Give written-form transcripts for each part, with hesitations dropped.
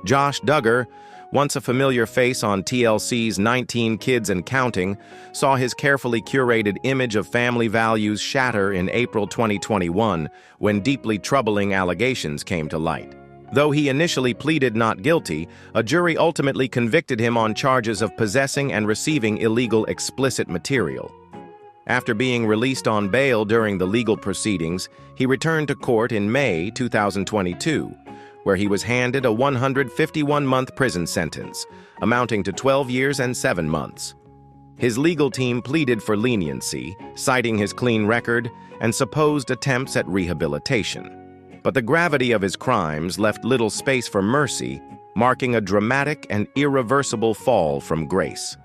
Josh Duggar, once a familiar face on TLC's 19 Kids and Counting, saw his carefully curated image of family values shatter in April 2021 when deeply troubling allegations came to light. Though he initially pleaded not guilty, a jury ultimately convicted him on charges of possessing and receiving illegal explicit material. After being released on bail during the legal proceedings, he returned to court in May 2022, where he was handed a 151-month prison sentence, amounting to 12 years and 7 months. His legal team pleaded for leniency, citing his clean record and supposed attempts at rehabilitation. But the gravity of his crimes left little space for mercy, marking a dramatic and irreversible fall from grace.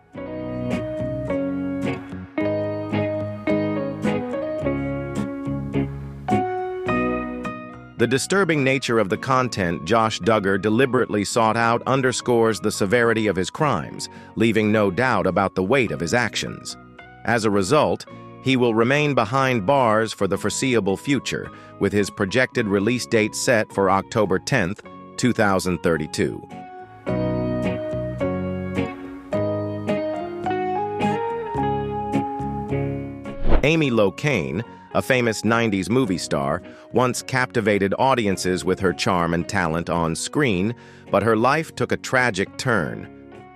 The disturbing nature of the content Josh Duggar deliberately sought out underscores the severity of his crimes, leaving no doubt about the weight of his actions. As a result, he will remain behind bars for the foreseeable future, with his projected release date set for October 10, 2032. Amy Locane, a famous 90s movie star, once captivated audiences with her charm and talent on screen, but her life took a tragic turn.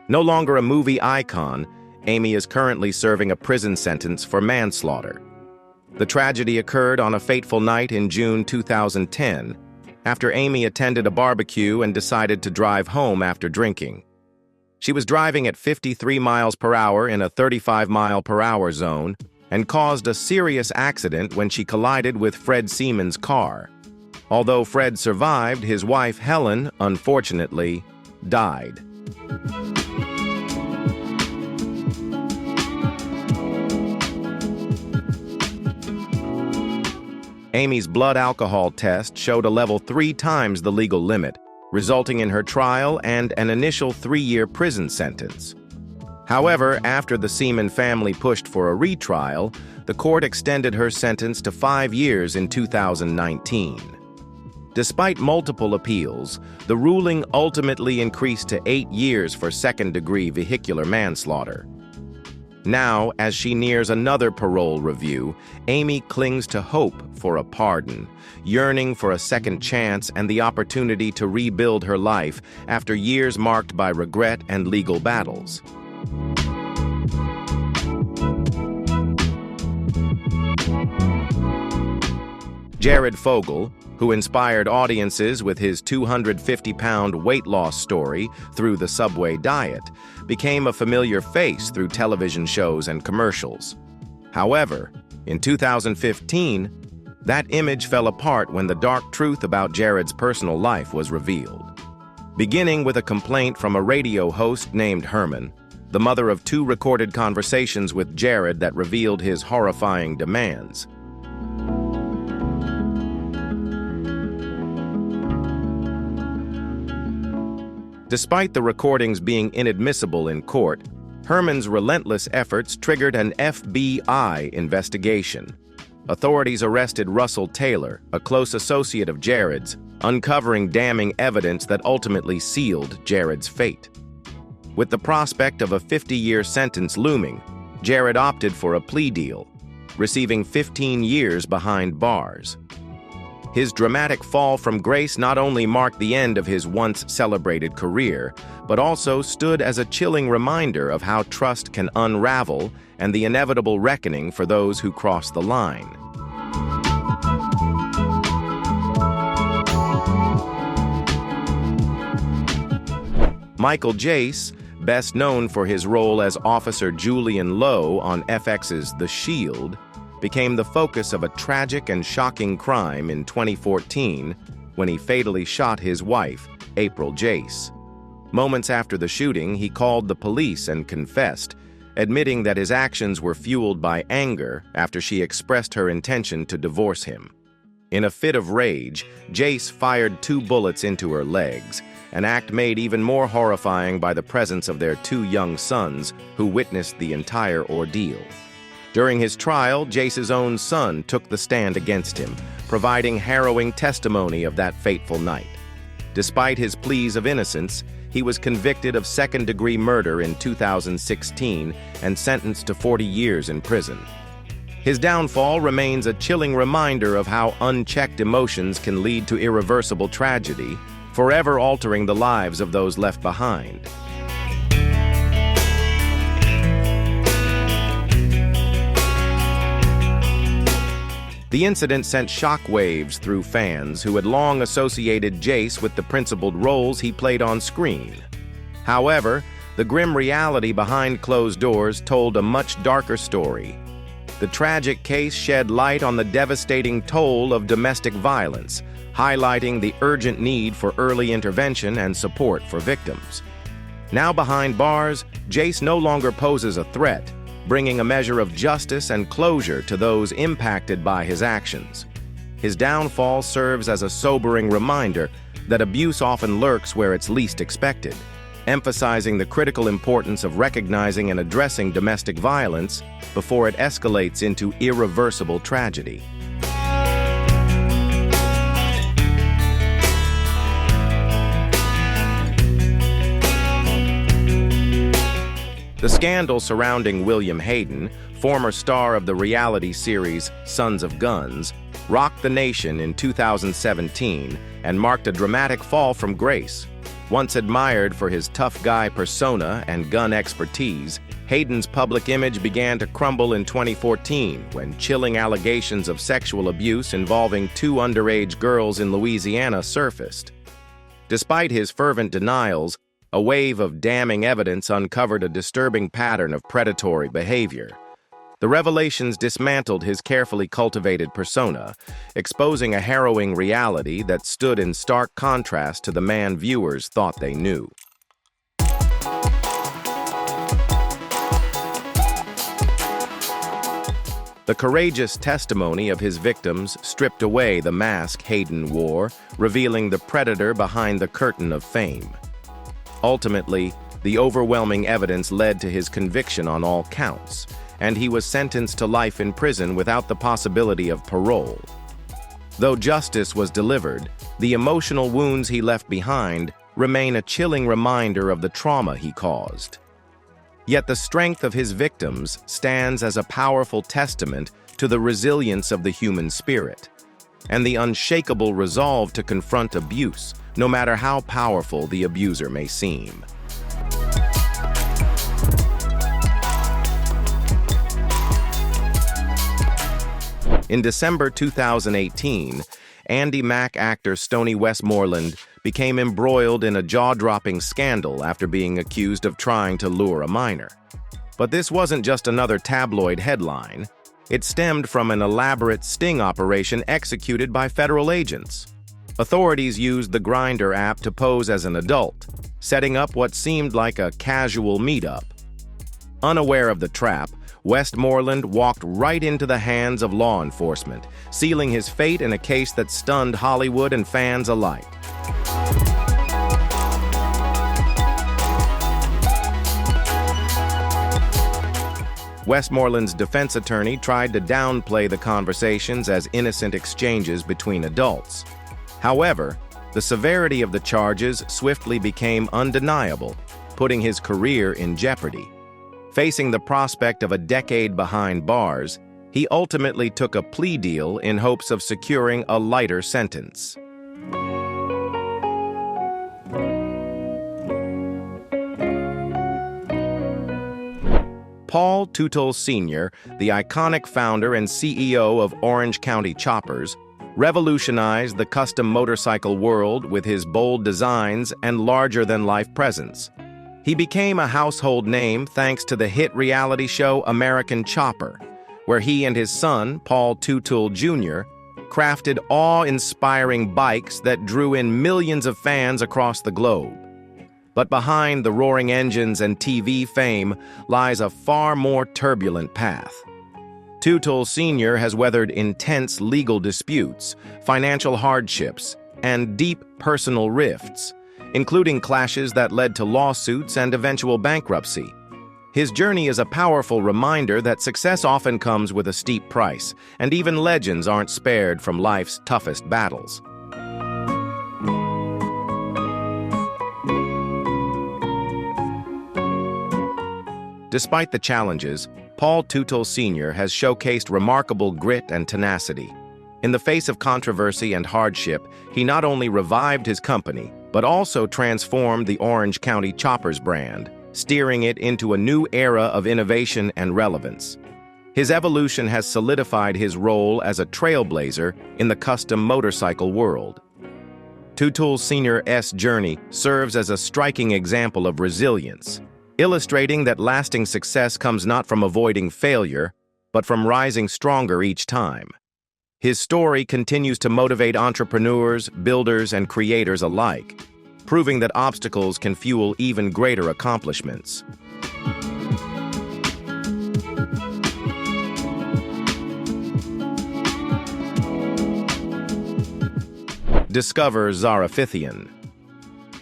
No longer a movie icon, Amy is currently serving a prison sentence for manslaughter. The tragedy occurred on a fateful night in June 2010, after Amy attended a barbecue and decided to drive home after drinking. She was driving at 53 miles per hour in a 35-mile-per-hour zone, and caused a serious accident when she collided with Fred Seaman's car. Although Fred survived, his wife Helen, unfortunately, died. Amy's blood alcohol test showed a level 3 times the legal limit, resulting in her trial and an initial 3-year prison sentence. However, after the Seaman family pushed for a retrial, the court extended her sentence to 5 years in 2019. Despite multiple appeals, the ruling ultimately increased to 8 years for second-degree vehicular manslaughter. Now, as she nears another parole review, Amy clings to hope for a pardon, yearning for a second chance and the opportunity to rebuild her life after years marked by regret and legal battles. Jared Fogle, who inspired audiences with his 250-pound weight loss story through the Subway diet, became a familiar face through television shows and commercials. However, in 2015, that image fell apart when the dark truth about Jared's personal life was revealed. Beginning with a complaint from a radio host named Herman, the mother of 2 recorded conversations with Jared that revealed his horrifying demands. Despite the recordings being inadmissible in court, Herman's relentless efforts triggered an FBI investigation. Authorities arrested Russell Taylor, a close associate of Jared's, uncovering damning evidence that ultimately sealed Jared's fate. With the prospect of a 50-year sentence looming, Jared opted for a plea deal, receiving 15 years behind bars. His dramatic fall from grace not only marked the end of his once-celebrated career, but also stood as a chilling reminder of how trust can unravel and the inevitable reckoning for those who cross the line. Michael Jace, best known for his role as Officer Julian Lowe on FX's The Shield, became the focus of a tragic and shocking crime in 2014 when he fatally shot his wife, April Jace. Moments after the shooting, he called the police and confessed, admitting that his actions were fueled by anger after she expressed her intention to divorce him. In a fit of rage, Jace fired 2 bullets into her legs, an act made even more horrifying by the presence of their 2 young sons who witnessed the entire ordeal. During his trial, Jace's own son took the stand against him, providing harrowing testimony of that fateful night. Despite his pleas of innocence, he was convicted of second-degree murder in 2016 and sentenced to 40 years in prison. His downfall remains a chilling reminder of how unchecked emotions can lead to irreversible tragedy, forever altering the lives of those left behind. The incident sent shockwaves through fans who had long associated Jace with the principled roles he played on screen. However, the grim reality behind closed doors told a much darker story. The tragic case shed light on the devastating toll of domestic violence, highlighting the urgent need for early intervention and support for victims. Now behind bars, Jace no longer poses a threat, bringing a measure of justice and closure to those impacted by his actions. His downfall serves as a sobering reminder that abuse often lurks where it's least expected, emphasizing the critical importance of recognizing and addressing domestic violence before it escalates into irreversible tragedy. The scandal surrounding William Hayden, former star of the reality series Sons of Guns, rocked the nation in 2017 and marked a dramatic fall from grace. Once admired for his tough guy persona and gun expertise, Hayden's public image began to crumble in 2014 when chilling allegations of sexual abuse involving 2 underage girls in Louisiana surfaced. Despite his fervent denials, a wave of damning evidence uncovered a disturbing pattern of predatory behavior. The revelations dismantled his carefully cultivated persona, exposing a harrowing reality that stood in stark contrast to the man viewers thought they knew. The courageous testimony of his victims stripped away the mask Hayden wore, revealing the predator behind the curtain of fame. Ultimately, the overwhelming evidence led to his conviction on all counts, and he was sentenced to life in prison without the possibility of parole. Though justice was delivered, the emotional wounds he left behind remain a chilling reminder of the trauma he caused. Yet the strength of his victims stands as a powerful testament to the resilience of the human spirit, and the unshakable resolve to confront abuse, no matter how powerful the abuser may seem. In December 2018, Andy Mack actor Stoney Westmoreland became embroiled in a jaw-dropping scandal after being accused of trying to lure a minor. But this wasn't just another tabloid headline. It stemmed from an elaborate sting operation executed by federal agents. Authorities used the Grindr app to pose as an adult, setting up what seemed like a casual meetup. Unaware of the trap, Westmoreland walked right into the hands of law enforcement, sealing his fate in a case that stunned Hollywood and fans alike. Westmoreland's defense attorney tried to downplay the conversations as innocent exchanges between adults. However, the severity of the charges swiftly became undeniable, putting his career in jeopardy. Facing the prospect of a decade behind bars, he ultimately took a plea deal in hopes of securing a lighter sentence. Paul Tootle Sr., the iconic founder and CEO of Orange County Choppers, revolutionized the custom motorcycle world with his bold designs and larger-than-life presence. He became a household name thanks to the hit reality show American Chopper, where he and his son, Paul Tootle Jr., crafted awe-inspiring bikes that drew in millions of fans across the globe. But behind the roaring engines and TV fame lies a far more turbulent path. Tootle Sr. has weathered intense legal disputes, financial hardships, and deep personal rifts, including clashes that led to lawsuits and eventual bankruptcy. His journey is a powerful reminder that success often comes with a steep price, and even legends aren't spared from life's toughest battles. Despite the challenges, Paul Tootle Sr. has showcased remarkable grit and tenacity. In the face of controversy and hardship, he not only revived his company, but also transformed the Orange County Choppers brand, steering it into a new era of innovation and relevance. His evolution has solidified his role as a trailblazer in the custom motorcycle world. Tootle Sr.'s journey serves as a striking example of resilience, illustrating that lasting success comes not from avoiding failure, but from rising stronger each time. His story continues to motivate entrepreneurs, builders, and creators alike, proving that obstacles can fuel even greater accomplishments. Discover Zara Fithian.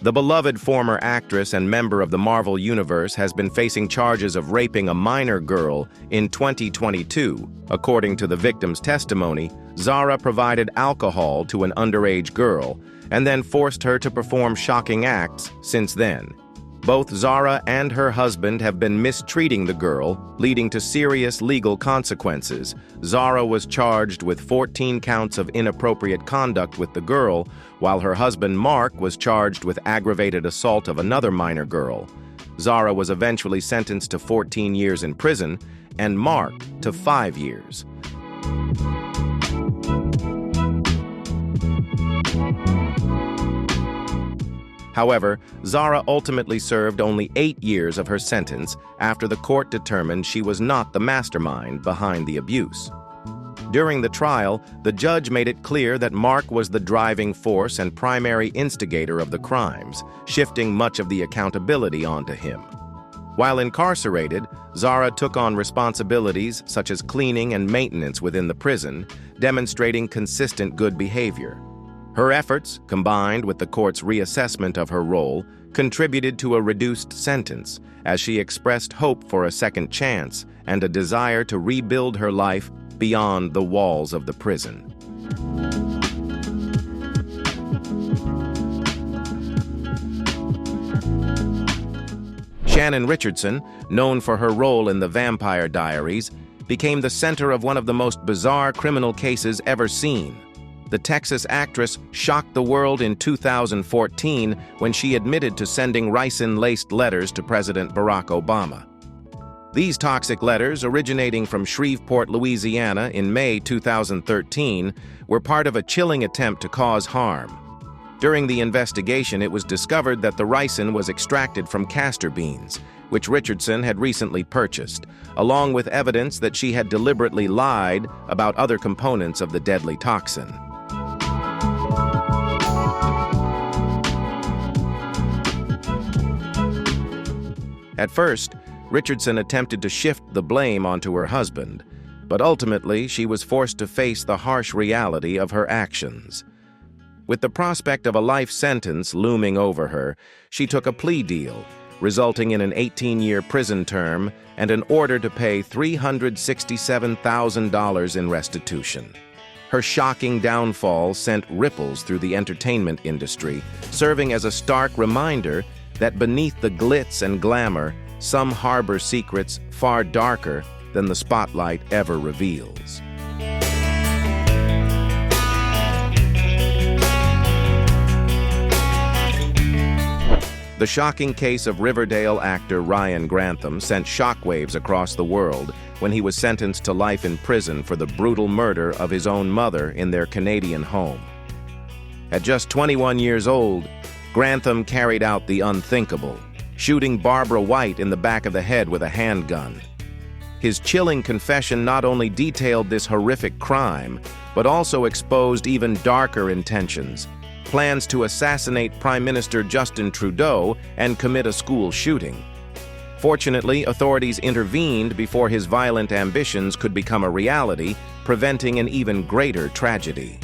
The beloved former actress and member of the Marvel Universe has been facing charges of raping a minor girl in 2022. According to the victim's testimony, Zara provided alcohol to an underage girl and then forced her to perform shocking acts since then. Both Zara and her husband have been mistreating the girl, leading to serious legal consequences. Zara was charged with 14 counts of inappropriate conduct with the girl, while her husband Mark was charged with aggravated assault of another minor girl. Zara was eventually sentenced to 14 years in prison, and Mark to 5 years. However, Zara ultimately served only 8 years of her sentence after the court determined she was not the mastermind behind the abuse. During the trial, the judge made it clear that Mark was the driving force and primary instigator of the crimes, shifting much of the accountability onto him. While incarcerated, Zara took on responsibilities such as cleaning and maintenance within the prison, demonstrating consistent good behavior. Her efforts, combined with the court's reassessment of her role, contributed to a reduced sentence, as she expressed hope for a second chance and a desire to rebuild her life beyond the walls of the prison. Shannon Richardson, known for her role in The Vampire Diaries, became the center of one of the most bizarre criminal cases ever seen. The Texas actress shocked the world in 2014 when she admitted to sending ricin-laced letters to President Barack Obama. These toxic letters, originating from Shreveport, Louisiana in May 2013, were part of a chilling attempt to cause harm. During the investigation, it was discovered that the ricin was extracted from castor beans, which Richardson had recently purchased, along with evidence that she had deliberately lied about other components of the deadly toxin. At first, Richardson attempted to shift the blame onto her husband, but ultimately she was forced to face the harsh reality of her actions. With the prospect of a life sentence looming over her, she took a plea deal, resulting in an 18-year prison term and an order to pay $367,000 in restitution. Her shocking downfall sent ripples through the entertainment industry, serving as a stark reminder that beneath the glitz and glamour, some harbor secrets far darker than the spotlight ever reveals. The shocking case of Riverdale actor Ryan Grantham sent shockwaves across the world when he was sentenced to life in prison for the brutal murder of his own mother in their Canadian home. At just 21 years old, Grantham carried out the unthinkable, shooting Barbara White in the back of the head with a handgun. His chilling confession not only detailed this horrific crime, but also exposed even darker intentions, plans to assassinate Prime Minister Justin Trudeau and commit a school shooting. Fortunately, authorities intervened before his violent ambitions could become a reality, preventing an even greater tragedy.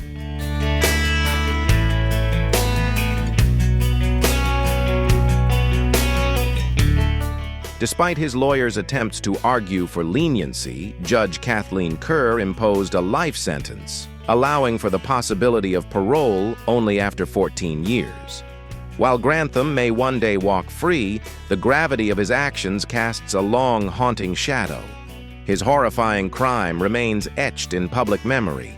Despite his lawyer's attempts to argue for leniency, Judge Kathleen Kerr imposed a life sentence, allowing for the possibility of parole only after 14 years. While Grantham may one day walk free, the gravity of his actions casts a long, haunting shadow. His horrifying crime remains etched in public memory,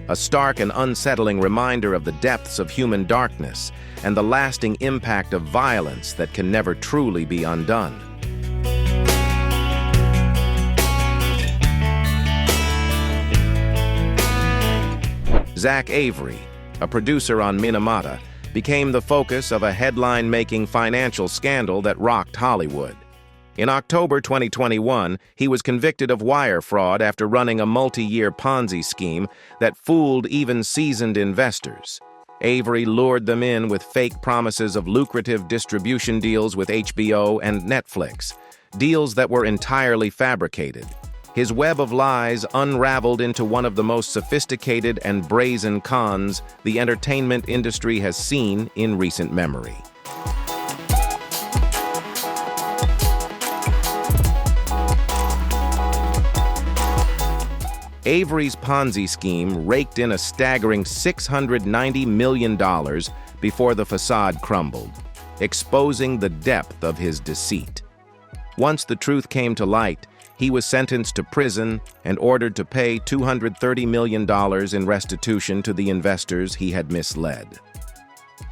a stark and unsettling reminder of the depths of human darkness and the lasting impact of violence that can never truly be undone. Zach Avery, a producer on Minamata, became the focus of a headline-making financial scandal that rocked Hollywood. In October 2021, he was convicted of wire fraud after running a multi-year Ponzi scheme that fooled even seasoned investors. Avery lured them in with fake promises of lucrative distribution deals with HBO and Netflix, deals that were entirely fabricated. His web of lies unraveled into one of the most sophisticated and brazen cons the entertainment industry has seen in recent memory. Avery's Ponzi scheme raked in a staggering $690 million before the facade crumbled, exposing the depth of his deceit. Once the truth came to light, he was sentenced to prison and ordered to pay $230 million in restitution to the investors he had misled.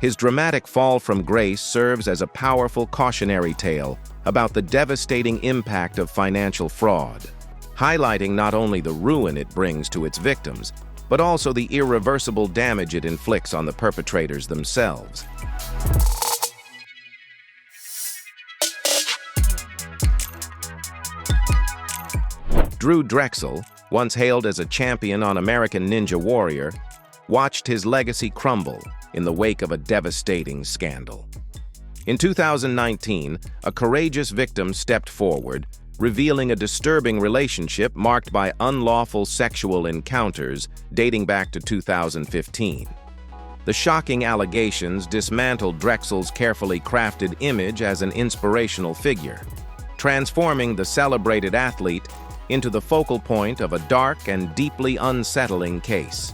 His dramatic fall from grace serves as a powerful cautionary tale about the devastating impact of financial fraud, highlighting not only the ruin it brings to its victims, but also the irreversible damage it inflicts on the perpetrators themselves. Drew Drexel, once hailed as a champion on American Ninja Warrior, watched his legacy crumble in the wake of a devastating scandal. In 2019, a courageous victim stepped forward, revealing a disturbing relationship marked by unlawful sexual encounters dating back to 2015. The shocking allegations dismantled Drexel's carefully crafted image as an inspirational figure, transforming the celebrated athlete into the focal point of a dark and deeply unsettling case.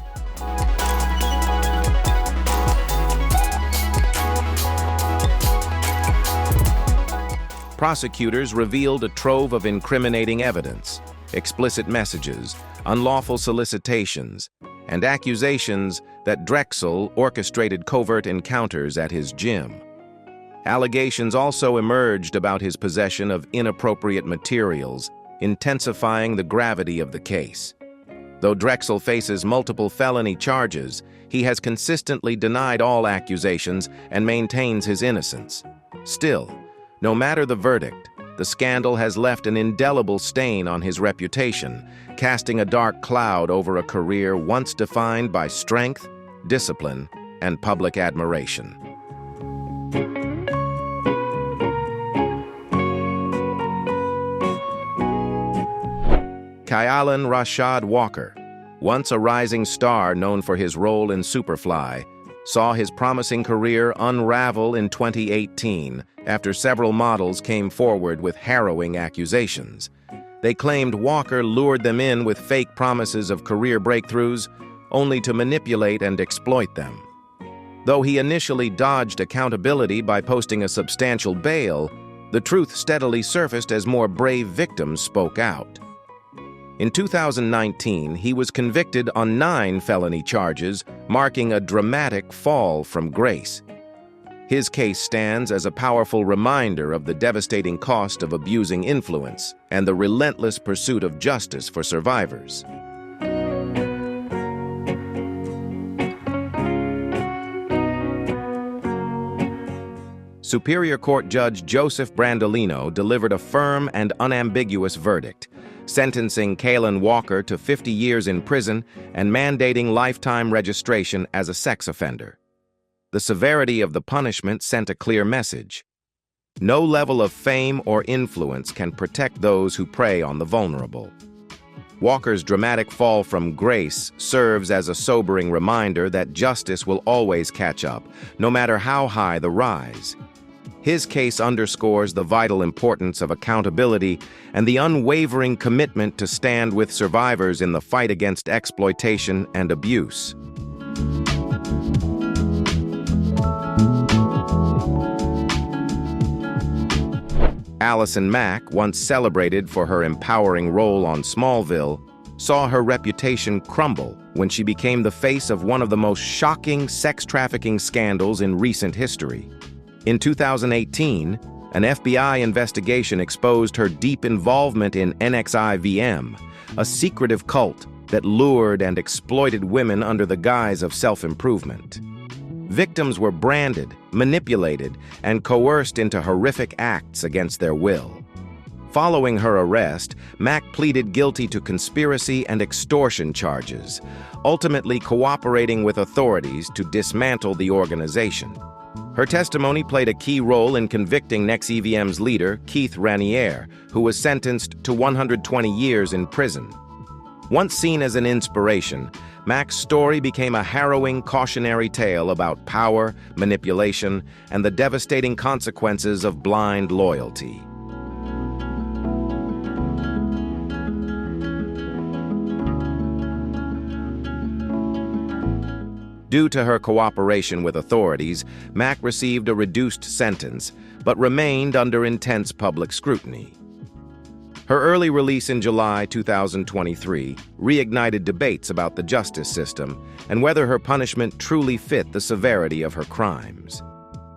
Prosecutors revealed a trove of incriminating evidence, explicit messages, unlawful solicitations, and accusations that Drexel orchestrated covert encounters at his gym. Allegations also emerged about his possession of inappropriate materials, intensifying the gravity of the case. Though Drexel faces multiple felony charges, he has consistently denied all accusations and maintains his innocence. Still, no matter the verdict, the scandal has left an indelible stain on his reputation, casting a dark cloud over a career once defined by strength, discipline, and public admiration. Kailan Rashad Walker, once a rising star known for his role in Superfly, saw his promising career unravel in 2018 after several models came forward with harrowing accusations. They claimed Walker lured them in with fake promises of career breakthroughs, only to manipulate and exploit them. Though he initially dodged accountability by posting a substantial bail, the truth steadily surfaced as more brave victims spoke out. In 2019, he was convicted on 9 felony charges, marking a dramatic fall from grace. His case stands as a powerful reminder of the devastating cost of abusing influence and the relentless pursuit of justice for survivors. Superior Court Judge Joseph Brandolino delivered a firm and unambiguous verdict, sentencing Kailan Walker to 50 years in prison and mandating lifetime registration as a sex offender. The severity of the punishment sent a clear message. No level of fame or influence can protect those who prey on the vulnerable. Walker's dramatic fall from grace serves as a sobering reminder that justice will always catch up, no matter how high the rise. His case underscores the vital importance of accountability and the unwavering commitment to stand with survivors in the fight against exploitation and abuse. Allison Mack, once celebrated for her empowering role on Smallville, saw her reputation crumble when she became the face of one of the most shocking sex trafficking scandals in recent history. In 2018, an FBI investigation exposed her deep involvement in NXIVM, a secretive cult that lured and exploited women under the guise of self-improvement. Victims were branded, manipulated, and coerced into horrific acts against their will. Following her arrest, Mack pleaded guilty to conspiracy and extortion charges, ultimately cooperating with authorities to dismantle the organization. Her testimony played a key role in convicting NXIVM's leader, Keith Raniere, who was sentenced to 120 years in prison. Once seen as an inspiration, Mack's story became a harrowing cautionary tale about power, manipulation, and the devastating consequences of blind loyalty. Due to her cooperation with authorities, Mack received a reduced sentence, but remained under intense public scrutiny. Her early release in July 2023 reignited debates about the justice system and whether her punishment truly fit the severity of her crimes.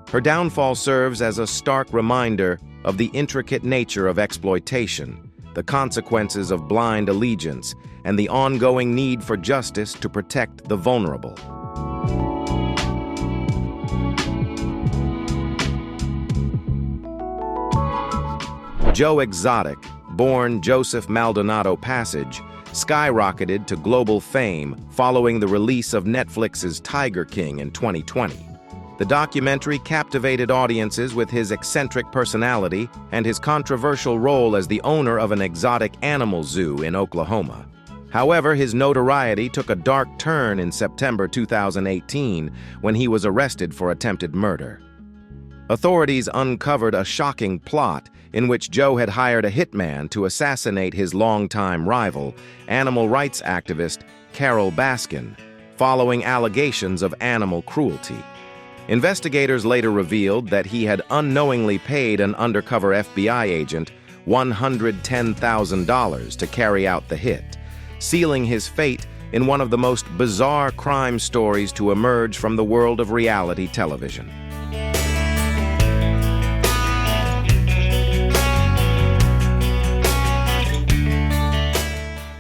Her downfall serves as a stark reminder of the intricate nature of exploitation, the consequences of blind allegiance, and the ongoing need for justice to protect the vulnerable. Joe Exotic, born Joseph Maldonado Passage, skyrocketed to global fame following the release of Netflix's Tiger King in 2020. The documentary captivated audiences with his eccentric personality and his controversial role as the owner of an exotic animal zoo in Oklahoma. However, his notoriety took a dark turn in September 2018 when he was arrested for attempted murder. Authorities uncovered a shocking plot in which Joe had hired a hitman to assassinate his longtime rival, animal rights activist Carol Baskin, following allegations of animal cruelty. Investigators later revealed that he had unknowingly paid an undercover FBI agent $110,000 to carry out the hit, sealing his fate in one of the most bizarre crime stories to emerge from the world of reality television.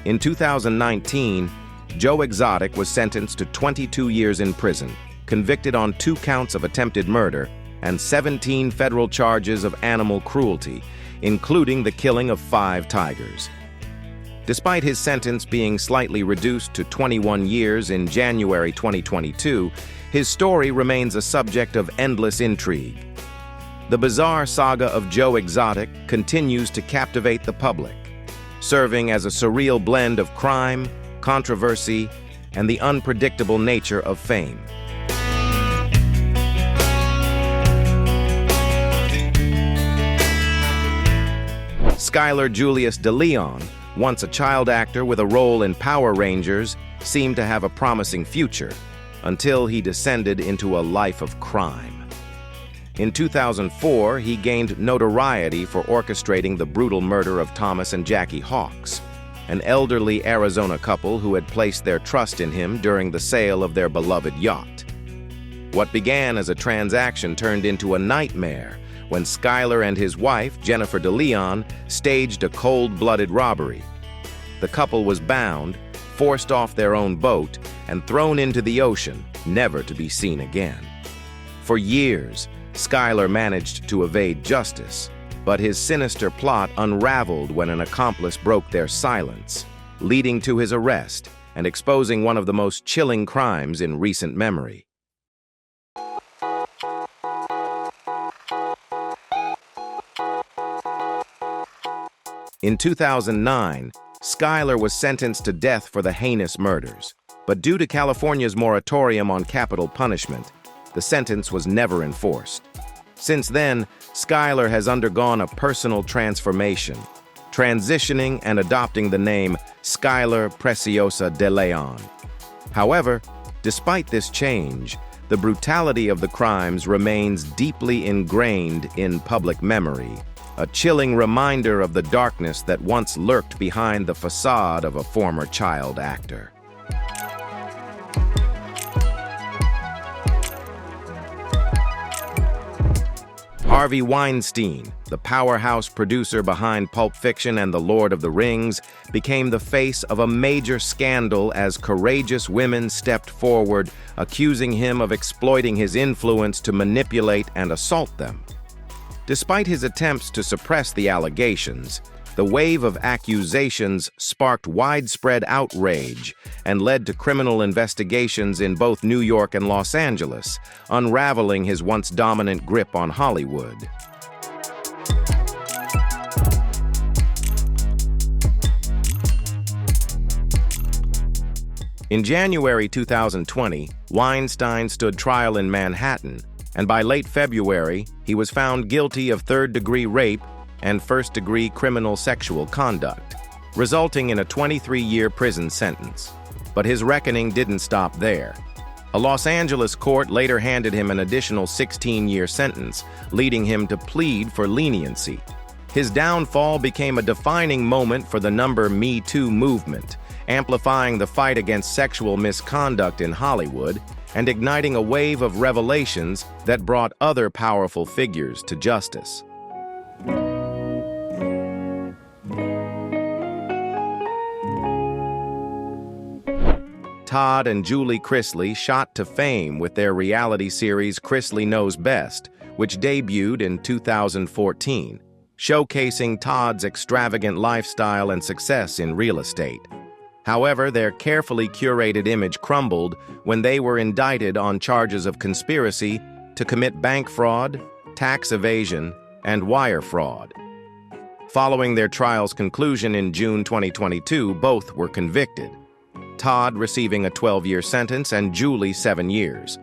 In 2019, Joe Exotic was sentenced to 22 years in prison, convicted on 2 counts of attempted murder and 17 federal charges of animal cruelty, including the killing of 5 tigers. Despite his sentence being slightly reduced to 21 years in January 2022, his story remains a subject of endless intrigue. The bizarre saga of Joe Exotic continues to captivate the public, serving as a surreal blend of crime, controversy, and the unpredictable nature of fame. Skylar Julius DeLeon, once a child actor with a role in Power Rangers, seemed to have a promising future, until he descended into a life of crime. In 2004, he gained notoriety for orchestrating the brutal murder of Thomas and Jackie Hawks, an elderly Arizona couple who had placed their trust in him during the sale of their beloved yacht. What began as a transaction turned into a nightmare when Skylar and his wife, Jennifer DeLeon, staged a cold-blooded robbery. The couple was bound, forced off their own boat, and thrown into the ocean, never to be seen again. For years, Skylar managed to evade justice, but his sinister plot unraveled when an accomplice broke their silence, leading to his arrest and exposing one of the most chilling crimes in recent memory. In 2009, Skylar was sentenced to death for the heinous murders, but due to California's moratorium on capital punishment, the sentence was never enforced. Since then, Skylar has undergone a personal transformation, transitioning and adopting the name Skylar Preciosa de Leon. However, despite this change, the brutality of the crimes remains deeply ingrained in public memory, a chilling reminder of the darkness that once lurked behind the facade of a former child actor. Harvey Weinstein, the powerhouse producer behind Pulp Fiction and The Lord of the Rings, became the face of a major scandal as courageous women stepped forward, accusing him of exploiting his influence to manipulate and assault them. Despite his attempts to suppress the allegations, the wave of accusations sparked widespread outrage and led to criminal investigations in both New York and Los Angeles, unraveling his once dominant grip on Hollywood. In January 2020, Weinstein stood trial in Manhattan, and by late February, he was found guilty of third-degree rape and first-degree criminal sexual conduct, resulting in a 23-year prison sentence. But his reckoning didn't stop there. A Los Angeles court later handed him an additional 16-year sentence, leading him to plead for leniency. His downfall became a defining moment for the Me Too movement, amplifying the fight against sexual misconduct in Hollywood and igniting a wave of revelations that brought other powerful figures to justice. Todd and Julie Chrisley shot to fame with their reality series Chrisley Knows Best, which debuted in 2014, showcasing Todd's extravagant lifestyle and success in real estate. However, their carefully curated image crumbled when they were indicted on charges of conspiracy to commit bank fraud, tax evasion, and wire fraud. Following their trial's conclusion in June 2022, both were convicted, Todd receiving a 12-year sentence and Julie 7 years.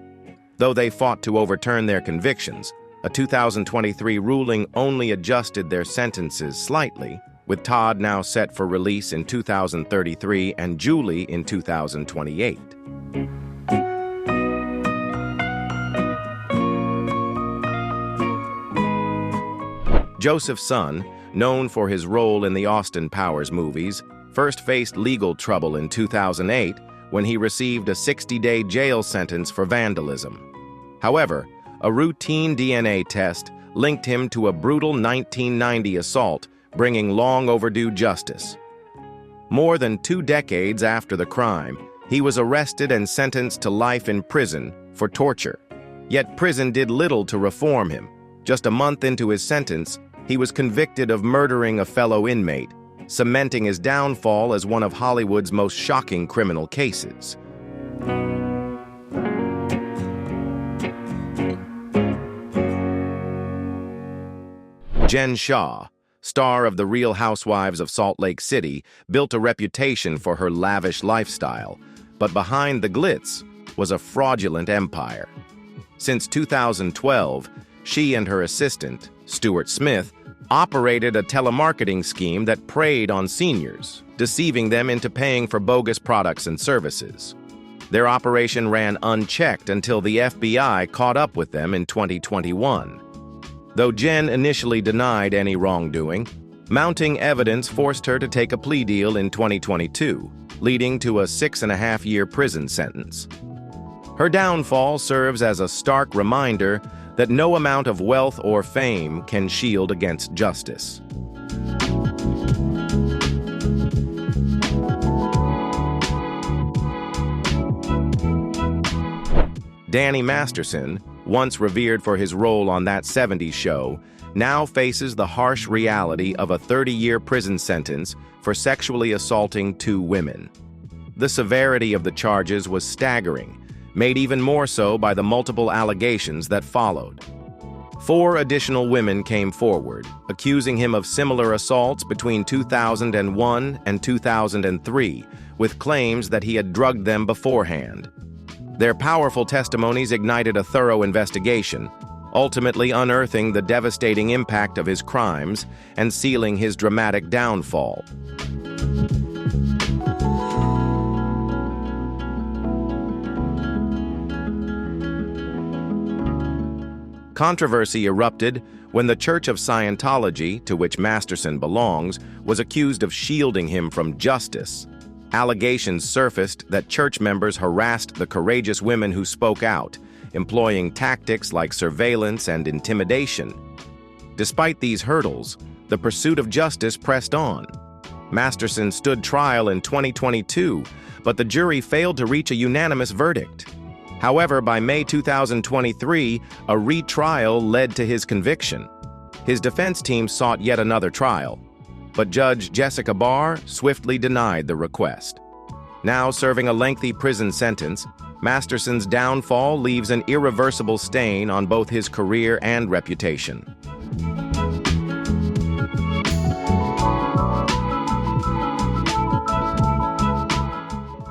Though they fought to overturn their convictions, a 2023 ruling only adjusted their sentences slightly, with Todd now set for release in 2033 and Julie in 2028. Joseph's son, known for his role in the Austin Powers movies, first faced legal trouble in 2008 when he received a 60-day jail sentence for vandalism. However, a routine DNA test linked him to a brutal 1990 assault, bringing long overdue justice. More than 2 decades after the crime, he was arrested and sentenced to life in prison for torture. Yet prison did little to reform him. Just a month into his sentence, he was convicted of murdering a fellow inmate, cementing his downfall as one of Hollywood's most shocking criminal cases. Jen Shah, star of The Real Housewives of Salt Lake City, built a reputation for her lavish lifestyle, but behind the glitz was a fraudulent empire. Since 2012, she and her assistant, Stuart Smith, operated a telemarketing scheme that preyed on seniors, deceiving them into paying for bogus products and services. Their operation ran unchecked until the FBI caught up with them in 2021. Though Jen initially denied any wrongdoing, mounting evidence forced her to take a plea deal in 2022, leading to a 6.5-year prison sentence. Her downfall serves as a stark reminder that no amount of wealth or fame can shield against justice. Danny Masterson, once revered for his role on That 70s Show, now faces the harsh reality of a 30-year prison sentence for sexually assaulting 2 women. The severity of the charges was staggering, made even more so by the multiple allegations that followed. 4 additional women came forward, accusing him of similar assaults between 2001 and 2003, with claims that he had drugged them beforehand. Their powerful testimonies ignited a thorough investigation, ultimately unearthing the devastating impact of his crimes and sealing his dramatic downfall. Controversy erupted when the Church of Scientology, to which Masterson belongs, was accused of shielding him from justice. Allegations surfaced that church members harassed the courageous women who spoke out, employing tactics like surveillance and intimidation. Despite these hurdles, the pursuit of justice pressed on. Masterson stood trial in 2022, but the jury failed to reach a unanimous verdict. However, by May 2023, a retrial led to his conviction. His defense team sought yet another trial, but Judge Jessica Barr swiftly denied the request. Now serving a lengthy prison sentence, Masterson's downfall leaves an irreversible stain on both his career and reputation.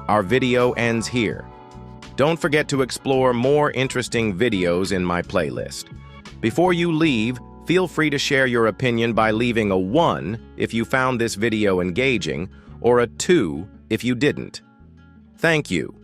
Our video ends here. Don't forget to explore more interesting videos in my playlist. Before you leave, feel free to share your opinion by leaving a 1 if you found this video engaging, or a 2 if you didn't. Thank you.